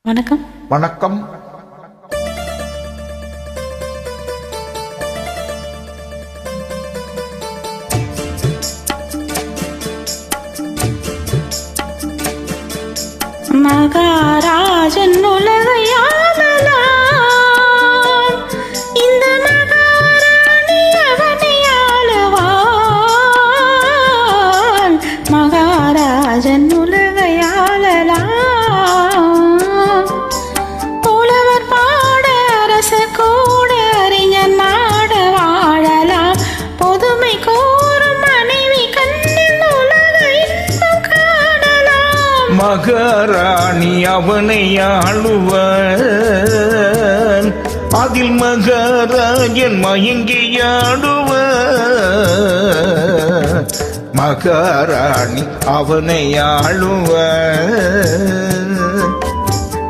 வணக்கம். வணக்கம். மகாராஜன் உலகை ஆளலாம், இந்த மகாராணி அவனை ஆளுவாள். மகாராஜன் உலகை ஆளலாம், புலவர் பாட அரசர் கூட அறிஞர் நாட வாழலாம். பொதுமை கோரும் மனைவி கண்ணில் உலகை இன்பம் காணலாம். மகாராணி அவனை ஆளுவன், அதில் மகாராஜன் மயங்கியாடுவன். மகாராணி அவனை ஆளுவன்,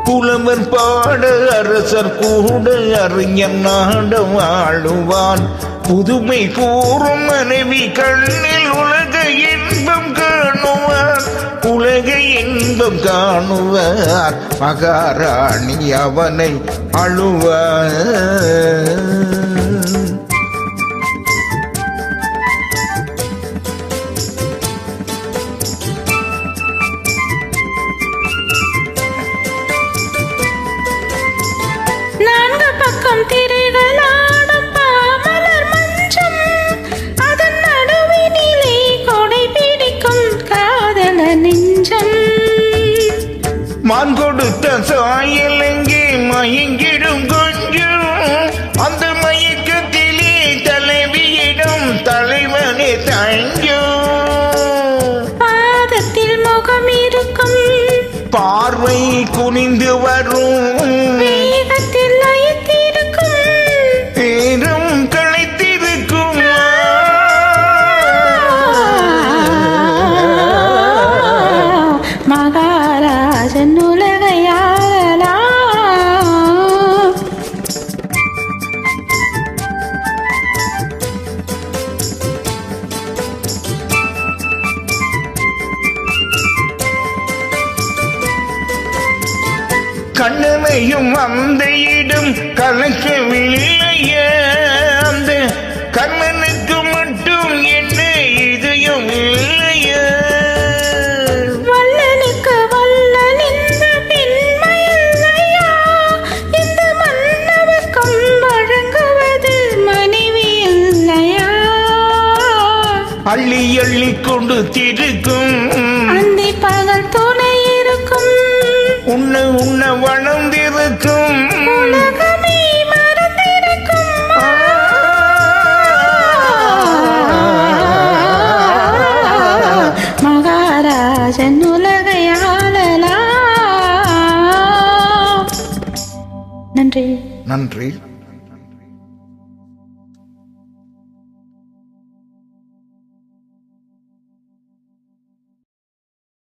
புலவர் பாட அரசர் கூட அறிஞர் நாட வாழுவான். புதுமை கூறும் மனைவி கண்ணில் உலக இன்பம் காணுவார். உலக இன்பம் காணுவார். மகாராணி அவனை ஆளுவார். நான்கு பக்கம் திரைகளாடும் பாமலர் மஞ்சம், அதன் நடுவினிலே கொடை பிடிக்கும் காதல நெஞ்சம். மான் கொடுத்த சாயல் எங்கே மயங்கிடும் கொஞ்சம், அந்த மயக்கத்திலே தலைவியிடம் தலைவனே தஞ்சம். பாதத்தில் முகம் இருக்கும், பார்வை குனிந்து வரும், வேகத்தில் லயித்திருக்கும், பேரும் களைத்திருக்கும். மகாராஜன் உலகை ஆளலாம். கண்ணனையும் அந்த இடம் கலக்கவில்லையே, அந்த கண்ணனுக்கு மட்டும் என்ன இதயம் இல்லையே. வல்லனுக்கு வல்லன் இந்த பெண்மை இல்லையா, இந்த மன்னவர்க்கும் வழங்குவது மனைவி இல்லையா. அள்ளி அள்ளி கொண்டு திருக்கும், அந்தி பகல் துணை இருக்கும், உன்ன உன்ன வளர்ந்திருக்கும். உலகமே மறந்திருக்கும். மகாராஜன் உலகை ஆளலாம். நன்றி. நன்றி.